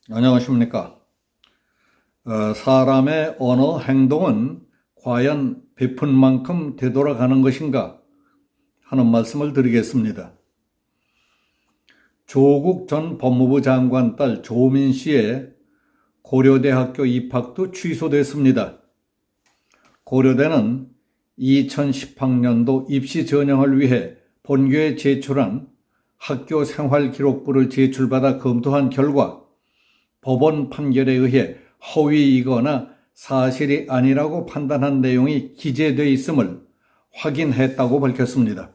안녕하십니까. 사람의 언어, 행동은 과연 베푼 만큼 되돌아가는 것인가 하는 말씀을 드리겠습니다. 조국 전 법무부 장관 딸 조민 씨의 고려대학교 입학도 취소됐습니다. 고려대는 2010학년도 입시 전형을 위해 본교에 제출한 학교 생활기록부를 제출받아 검토한 결과 법원 판결에 의해 허위이거나 사실이 아니라고 판단한 내용이 기재되어 있음을 확인했다고 밝혔습니다.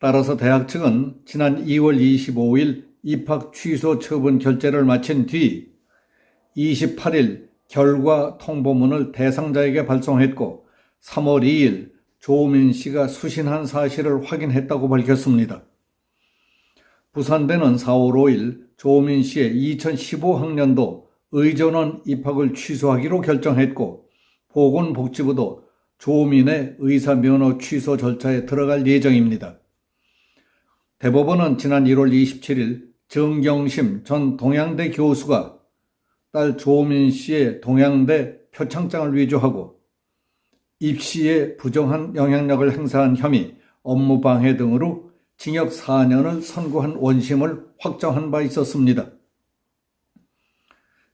따라서 대학 측은 지난 2월 25일 입학 취소 처분 결재를 마친 뒤 28일 결과 통보문을 대상자에게 발송했고 3월 2일 조민 씨가 수신한 사실을 확인했다고 밝혔습니다. 부산대는 4월 5일 조민 씨의 2015학년도 의전원 입학을 취소하기로 결정했고 보건복지부도 조민의 의사면허 취소 절차에 들어갈 예정입니다. 대법원은 지난 1월 27일 정경심 전 동양대 교수가 딸 조민 씨의 동양대 표창장을 위조하고 입시에 부정한 영향력을 행사한 혐의, 업무방해 등으로 징역 4년을 선고한 원심을 확정한 바 있었습니다.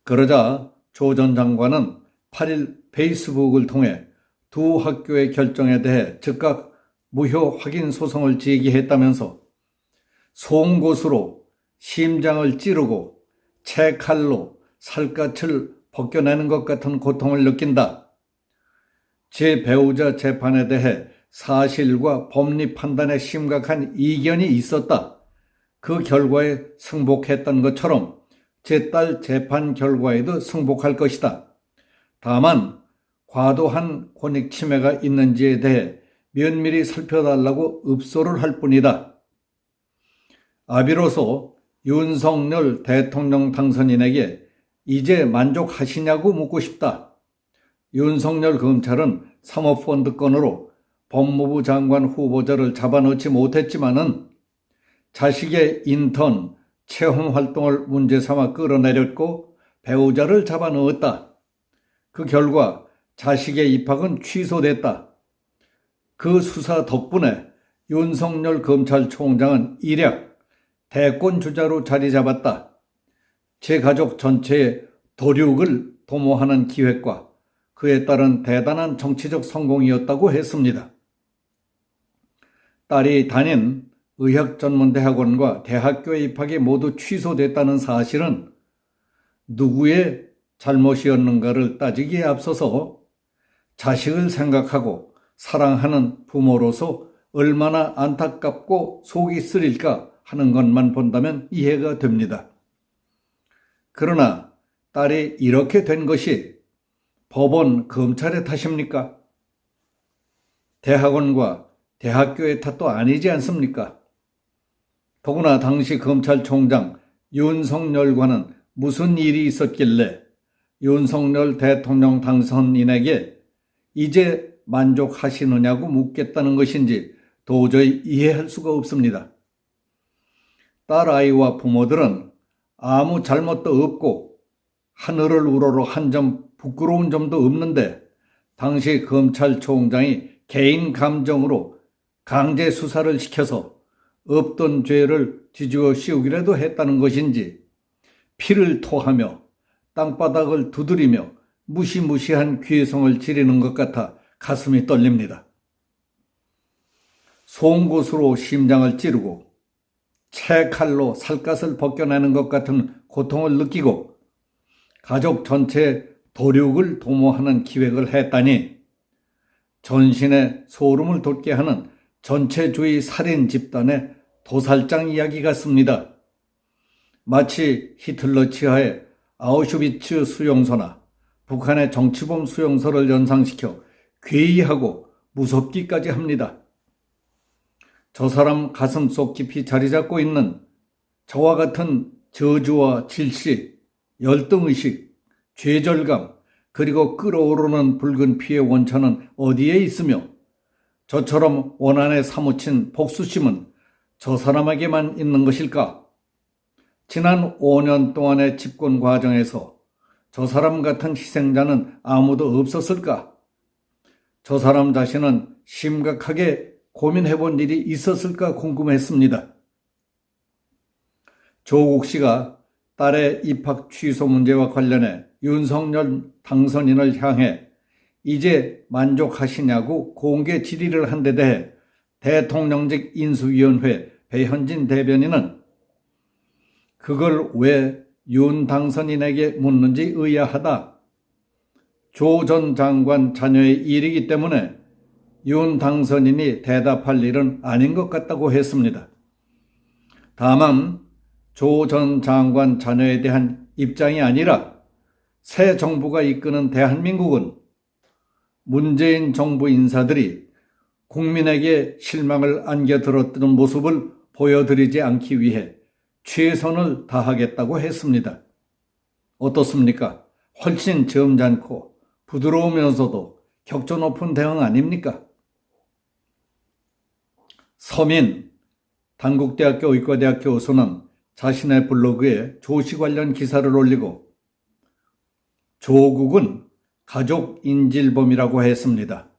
그러자 조 전 장관은 8일 페이스북을 통해 두 학교의 결정에 대해 즉각 무효 확인 소송을 제기했다면서 송곳으로 심장을 찌르고 채칼로 살갗을 벗겨내는 것 같은 고통을 느낀다. 제 배우자 재판에 대해 사실과 법리 판단에 심각한 이견이 있었다. 그 결과에 승복했던 것처럼 제 딸 재판 결과에도 승복할 것이다. 다만 과도한 권익 침해가 있는지에 대해 면밀히 살펴달라고 읍소를 할 뿐이다. 아비로소 윤석열 대통령 당선인에게 이제 만족하시냐고 묻고 싶다. 윤석열 검찰은 사모펀드 건으로 법무부 장관 후보자를 잡아넣지 못했지만은 자식의 인턴 체험 활동을 문제 삼아 끌어내렸고 배우자를 잡아넣었다. 그 결과 자식의 입학은 취소됐다. 그 수사 덕분에 윤석열 검찰총장은 일약 대권 주자로 자리 잡았다. 제 가족 전체의 도륙을 도모하는 기획과 그에 따른 대단한 정치적 성공이었다고 했습니다. 딸이 다닌 의학전문대학원과 대학교에 입학이 모두 취소됐다는 사실은 누구의 잘못이었는가를 따지기에 앞서서 자식을 생각하고 사랑하는 부모로서 얼마나 안타깝고 속이 쓰릴까 하는 것만 본다면 이해가 됩니다. 그러나 딸이 이렇게 된 것이 법원, 검찰의 탓입니까? 대학원과 대학교의 탓도 아니지 않습니까? 더구나 당시 검찰총장 윤석열과는 무슨 일이 있었길래 윤석열 대통령 당선인에게 이제 만족하시느냐고 묻겠다는 것인지 도저히 이해할 수가 없습니다. 딸 아이와 부모들은 아무 잘못도 없고 하늘을 우러러 한 점 부끄러운 점도 없는데 당시 검찰총장이 개인 감정으로 강제 수사를 시켜서 없던 죄를 뒤집어 씌우기라도 했다는 것인지 피를 토하며 땅바닥을 두드리며 무시무시한 귀성을 지르는 것 같아 가슴이 떨립니다. 송곳으로 심장을 찌르고 채칼로 살갗을 벗겨내는 것 같은 고통을 느끼고 가족 전체의 도륙을 도모하는 기획을 했다니 전신에 소름을 돋게 하는 전체주의 살인 집단의 도살장 이야기 같습니다. 마치 히틀러 치하의 아우슈비츠 수용소나 북한의 정치범 수용소를 연상시켜 괴이하고 무섭기까지 합니다. 저 사람 가슴속 깊이 자리 잡고 있는 저와 같은 저주와 질시, 열등의식, 죄절감, 그리고 끓어오르는 붉은 피의 원천은 어디에 있으며 저처럼 원한에 사무친 복수심은 저 사람에게만 있는 것일까? 지난 5년 동안의 집권 과정에서 저 사람 같은 희생자는 아무도 없었을까? 저 사람 자신은 심각하게 고민해 본 일이 있었을까 궁금했습니다. 조국 씨가 딸의 입학 취소 문제와 관련해 윤석열 당선인을 향해 이제 만족하시냐고 공개 질의를 한 데 대해 대통령직 인수위원회 배현진 대변인은 그걸 왜 윤 당선인에게 묻는지 의아하다. 조 전 장관 자녀의 일이기 때문에 윤 당선인이 대답할 일은 아닌 것 같다고 했습니다. 다만 조 전 장관 자녀에 대한 입장이 아니라 새 정부가 이끄는 대한민국은 문재인 정부 인사들이 국민에게 실망을 안겨들었던 모습을 보여드리지 않기 위해 최선을 다하겠다고 했습니다. 어떻습니까? 훨씬 점잖고 부드러우면서도 격조 높은 대응 아닙니까? 서민, 단국대학교 의과대학 교수는 자신의 블로그에 조 씨 관련 기사를 올리고 조국은 가족 인질범이라고 했습니다.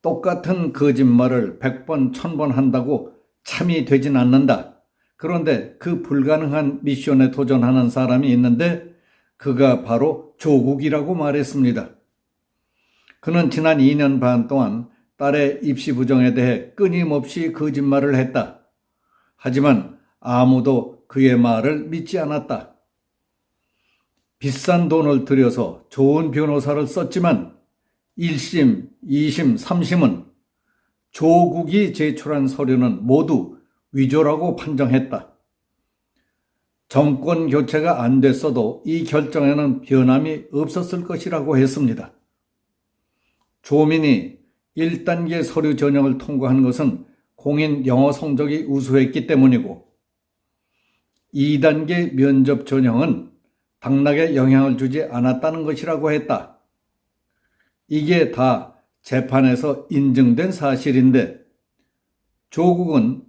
똑같은 거짓말을 100번, 1000번 한다고 참이 되진 않는다. 그런데 그 불가능한 미션에 도전하는 사람이 있는데 그가 바로 조국이라고 말했습니다. 그는 지난 2년 반 동안 딸의 입시 부정에 대해 끊임없이 거짓말을 했다. 하지만 아무도 그의 말을 믿지 않았다. 비싼 돈을 들여서 좋은 변호사를 썼지만 1심, 2심, 3심은 조국이 제출한 서류는 모두 위조라고 판정했다. 정권 교체가 안 됐어도 이 결정에는 변함이 없었을 것이라고 했습니다. 조민이 1단계 서류 전형을 통과한 것은 공인 영어 성적이 우수했기 때문이고 2단계 면접 전형은 당락에 영향을 주지 않았다는 것이라고 했다. 이게 다 재판에서 인증된 사실인데 조국은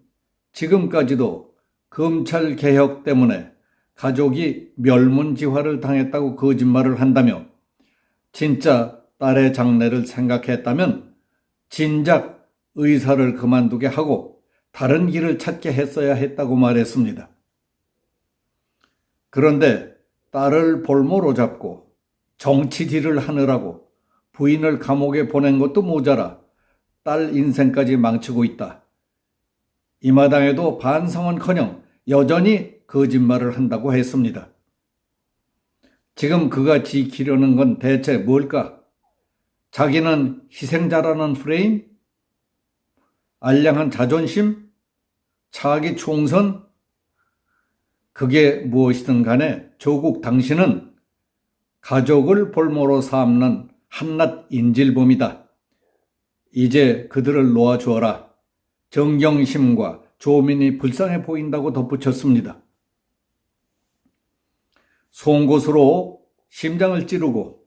지금까지도 검찰 개혁 때문에 가족이 멸문지화를 당했다고 거짓말을 한다며 진짜 딸의 장래를 생각했다면 진작 의사를 그만두게 하고 다른 길을 찾게 했어야 했다고 말했습니다. 그런데 딸을 볼모로 잡고 정치질을 하느라고 부인을 감옥에 보낸 것도 모자라 딸 인생까지 망치고 있다. 이 마당에도 반성은커녕 여전히 거짓말을 한다고 했습니다. 지금 그가 지키려는 건 대체 뭘까? 자기는 희생자라는 프레임? 알량한 자존심? 차기 총선? 그게 무엇이든 간에 조국 당신은 가족을 볼모로 삼는 한낱 인질범이다. 이제 그들을 놓아주어라. 정경심과 조민이 불쌍해 보인다고 덧붙였습니다. 송곳으로 심장을 찌르고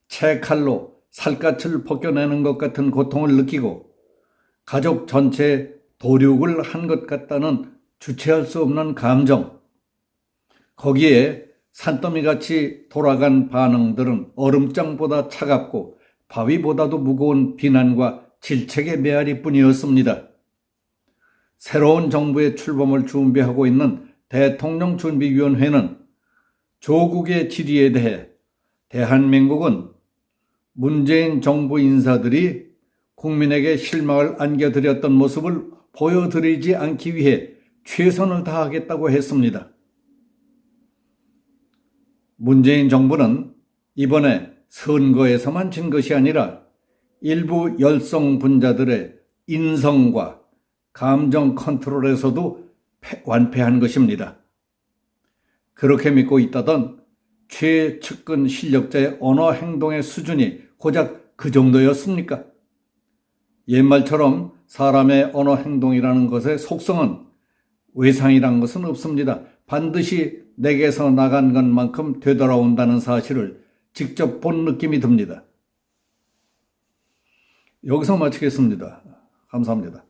채칼로 살갗을 벗겨내는 것 같은 고통을 느끼고 가족 전체에 도륙을 한 것 같다는 주체할 수 없는 감정, 거기에 산더미같이 돌아간 반응들은 얼음장보다 차갑고 바위보다도 무거운 비난과 질책의 메아리뿐이었습니다. 새로운 정부의 출범을 준비하고 있는 대통령준비위원회는 조국의 질의에 대해 대한민국은 문재인 정부 인사들이 국민에게 실망을 안겨드렸던 모습을 보여드리지 않기 위해 최선을 다하겠다고 했습니다. 문재인 정부는 이번에 선거에서만 진 것이 아니라 일부 열성 분자들의 인성과 감정 컨트롤에서도 완패한 것입니다. 그렇게 믿고 있다던 최측근 실력자의 언어 행동의 수준이 고작 그 정도였습니까? 옛말처럼 사람의 언어 행동이라는 것의 속성은 외상이란 것은 없습니다. 반드시 내게서 나간 것만큼 되돌아온다는 사실을 직접 본 느낌이 듭니다. 여기서 마치겠습니다. 감사합니다.